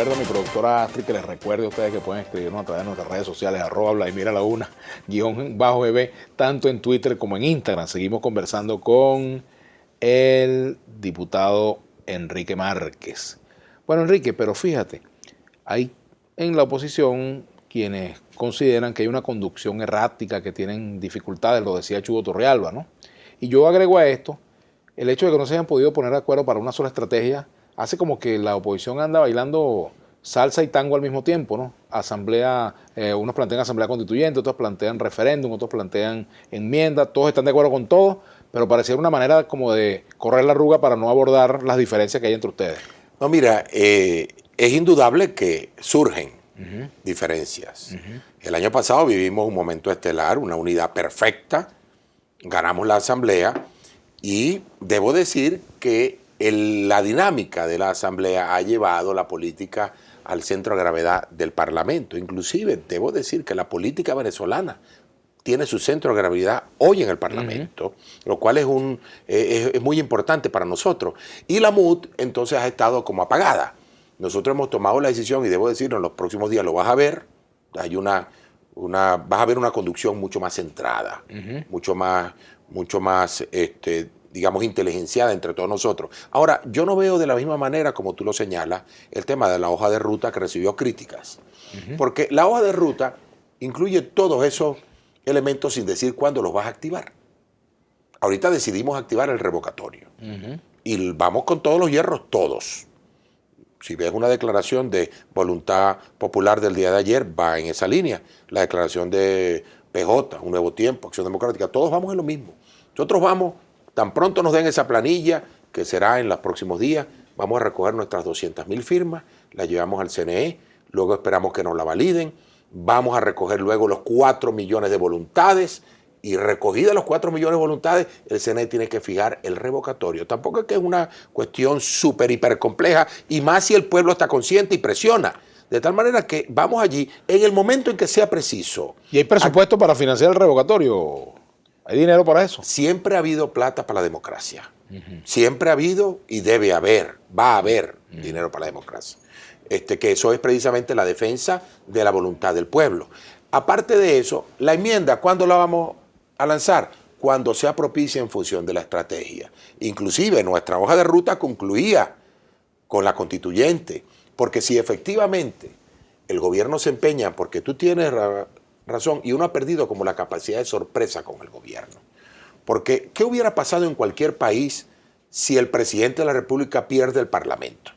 recuerdo a mi productora Astrid que les recuerde a ustedes que pueden escribirnos a través de nuestras redes sociales, @VladimirAlauna, _BB, tanto en Twitter como en Instagram. Seguimos conversando con el diputado Enrique Márquez. Bueno, Enrique, pero fíjate, hay en la oposición quienes consideran que hay una conducción errática, que tienen dificultades, lo decía Chugo Torrealba, ¿no? Y yo agrego a esto el hecho de que no se hayan podido poner de acuerdo para una sola estrategia, hace como que la oposición anda bailando salsa y tango al mismo tiempo, ¿no? Asamblea, unos plantean asamblea constituyente, otros plantean referéndum, otros plantean enmienda, todos están de acuerdo con todo, pero pareciera una manera como de correr la arruga para no abordar las diferencias que hay entre ustedes. No, mira, es indudable que surgen diferencias. El año pasado vivimos un momento estelar, una unidad perfecta, ganamos la asamblea y debo decir que la dinámica de la asamblea ha llevado la política al centro de gravedad del Parlamento. Inclusive debo decir que la política venezolana tiene su centro de gravedad hoy en el Parlamento, lo cual es muy importante para nosotros. Y la MUD entonces ha estado como apagada. Nosotros hemos tomado la decisión, y debo decirlo, en los próximos días lo vas a ver, vas a ver una conducción mucho más centrada, mucho más digamos, inteligenciada entre todos nosotros. Ahora, yo no veo de la misma manera, como tú lo señalas, el tema de la hoja de ruta que recibió críticas. Porque la hoja de ruta incluye todos esos elementos sin decir cuándo los vas a activar. Ahorita decidimos activar el revocatorio. Y vamos con todos los hierros, todos. Si ves una declaración de voluntad popular del día de ayer, va en esa línea. La declaración de PJ, Un Nuevo Tiempo, Acción Democrática, todos vamos en lo mismo. Nosotros vamos, tan pronto nos den esa planilla, que será en los próximos días, vamos a recoger nuestras 200.000 firmas, las llevamos al CNE, luego esperamos que nos la validen, vamos a recoger luego los 4 millones de voluntades, y recogidas los 4 millones de voluntades, el CNE tiene que fijar el revocatorio. Tampoco es que es una cuestión súper, hiper compleja, y más si el pueblo está consciente y presiona. De tal manera que vamos allí en el momento en que sea preciso. ¿Y hay presupuesto para financiar el revocatorio? ¿Hay dinero para eso? Siempre ha habido plata para la democracia. Siempre ha habido y debe haber, va a haber dinero para la democracia. Que eso es precisamente la defensa de la voluntad del pueblo. Aparte de eso, la enmienda, ¿cuándo la vamos a lanzar? Cuando sea propicia en función de la estrategia. Inclusive nuestra hoja de ruta concluía con la constituyente, porque si efectivamente el gobierno se empeña, porque tú tienes razón, y uno ha perdido como la capacidad de sorpresa con el gobierno. Porque, ¿qué hubiera pasado en cualquier país si el presidente de la República pierde el Parlamento?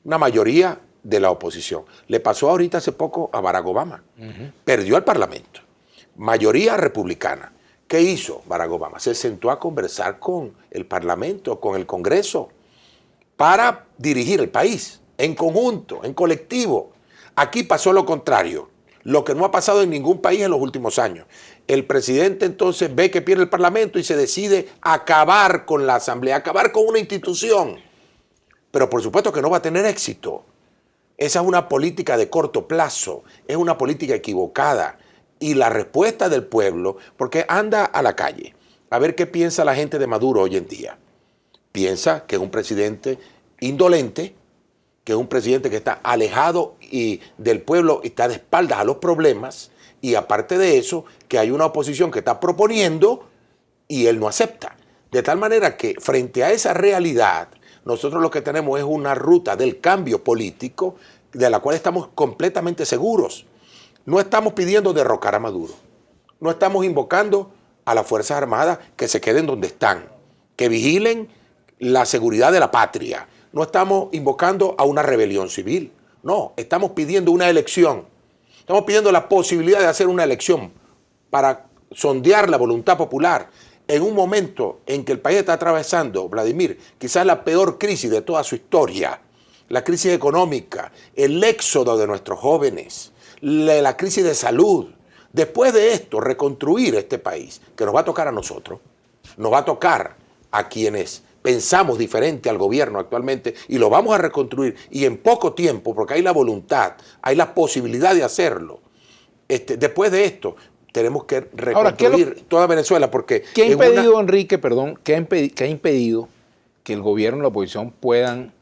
Una mayoría de la oposición. Le pasó ahorita hace poco a Barack Obama. Perdió el Parlamento. Mayoría republicana. ¿Qué hizo Barack Obama? Se sentó a conversar con el Parlamento, con el Congreso, para dirigir el país, en conjunto, en colectivo. Aquí pasó lo contrario, lo que no ha pasado en ningún país en los últimos años. El presidente entonces ve que pierde el Parlamento y se decide acabar con la Asamblea, acabar con una institución. Pero por supuesto que no va a tener éxito. Esa es una política de corto plazo, es una política equivocada. Y la respuesta del pueblo, porque anda a la calle a ver qué piensa la gente de Maduro hoy en día. Piensa que es un presidente indolente, que es un presidente que está alejado del pueblo, está de espaldas a los problemas, y aparte de eso, que hay una oposición que está proponiendo y él no acepta. De tal manera que frente a esa realidad, nosotros lo que tenemos es una ruta del cambio político de la cual estamos completamente seguros. No estamos pidiendo derrocar a Maduro. No estamos invocando a las Fuerzas Armadas que se queden donde están, que vigilen la seguridad de la patria. No estamos invocando a una rebelión civil. No, estamos pidiendo una elección. Estamos pidiendo la posibilidad de hacer una elección para sondear la voluntad popular en un momento en que el país está atravesando, Vladimir, quizás la peor crisis de toda su historia. La crisis económica, el éxodo de nuestros jóvenes, la crisis de salud. Después de esto, reconstruir este país, que nos va a tocar a nosotros, nos va a tocar a quienes pensamos diferente al gobierno actualmente, y lo vamos a reconstruir, y en poco tiempo, porque hay la voluntad, hay la posibilidad de hacerlo. Después de esto, tenemos que reconstruir toda Venezuela, porque... ¿Qué ha impedido, Enrique, perdón, qué ha impedido que el gobierno y la oposición puedan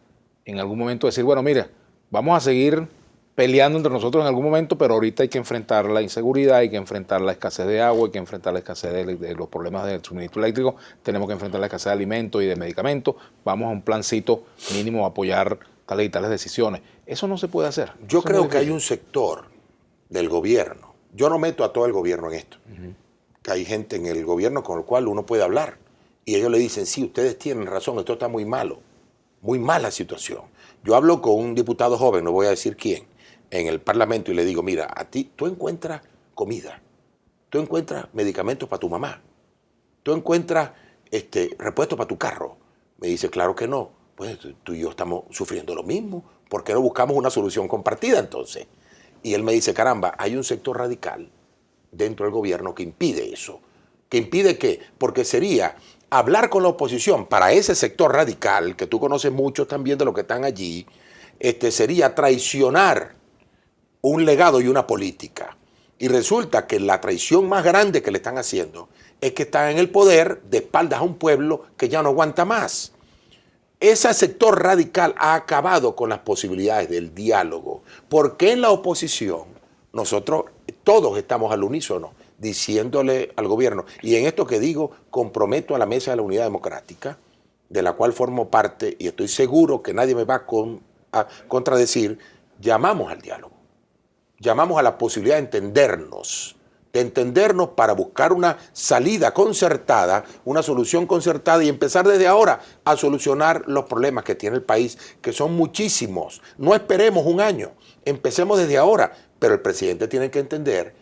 en algún momento decir, bueno, mira, vamos a seguir peleando entre nosotros en algún momento, pero ahorita hay que enfrentar la inseguridad, hay que enfrentar la escasez de agua, hay que enfrentar la escasez de los problemas del suministro eléctrico, tenemos que enfrentar la escasez de alimentos y de medicamentos, vamos a un plancito mínimo a apoyar tales y tales decisiones. Eso no se puede hacer. Yo creo que hay un sector del gobierno, yo no meto a todo el gobierno en esto, que hay gente en el gobierno con el cual uno puede hablar, y ellos le dicen, sí, ustedes tienen razón, esto está muy malo, muy mala situación. Yo hablo con un diputado joven, no voy a decir quién, en el Parlamento y le digo, mira, a ti tú encuentras comida, tú encuentras medicamentos para tu mamá, tú encuentras repuestos para tu carro. Me dice, claro que no, pues tú y yo estamos sufriendo lo mismo, ¿por qué no buscamos una solución compartida entonces? Y él me dice, caramba, hay un sector radical dentro del gobierno que impide eso. ¿Que impide qué? Porque sería hablar con la oposición para ese sector radical, que tú conoces mucho también de los que están allí, sería traicionar un legado y una política. Y resulta que la traición más grande que le están haciendo es que están en el poder de espaldas a un pueblo que ya no aguanta más. Ese sector radical ha acabado con las posibilidades del diálogo, porque en la oposición nosotros todos estamos al unísono diciéndole al gobierno, y en esto que digo, comprometo a la Mesa de la Unidad Democrática, de la cual formo parte, y estoy seguro que nadie me va a contradecir, llamamos al diálogo. Llamamos a la posibilidad de entendernos para buscar una salida concertada, una solución concertada y empezar desde ahora a solucionar los problemas que tiene el país, que son muchísimos. No esperemos un año, empecemos desde ahora, pero el presidente tiene que entender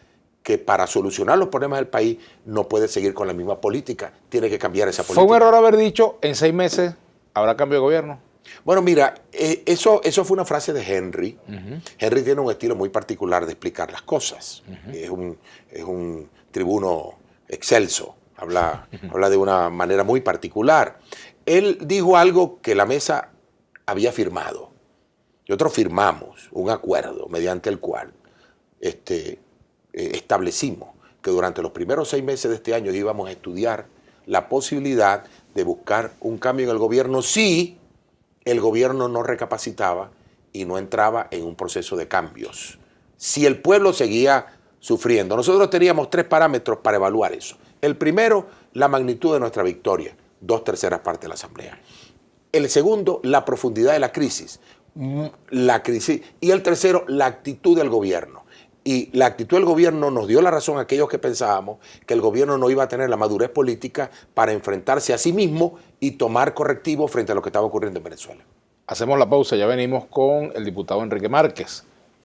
que para solucionar los problemas del país no puede seguir con la misma política, tiene que cambiar esa política. ¿Fue un error haber dicho en 6 meses habrá cambio de gobierno? Bueno, mira, eso fue una frase de Henry. Henry tiene un estilo muy particular de explicar las cosas. Es un tribuno excelso, habla de una manera muy particular. Él dijo algo que la mesa había firmado. Nosotros firmamos un acuerdo mediante el cual establecimos que durante los primeros 6 meses de este año íbamos a estudiar la posibilidad de buscar un cambio en el gobierno si el gobierno no recapacitaba y no entraba en un proceso de cambios. Si el pueblo seguía sufriendo, nosotros teníamos 3 parámetros para evaluar eso. El primero, la magnitud de nuestra victoria, 2/3 partes de la Asamblea. El segundo, la profundidad de la crisis. Y el tercero, la actitud del gobierno. Y la actitud del gobierno nos dio la razón a aquellos que pensábamos que el gobierno no iba a tener la madurez política para enfrentarse a sí mismo y tomar correctivos frente a lo que estaba ocurriendo en Venezuela. Hacemos la pausa, ya venimos con el diputado Enrique Márquez.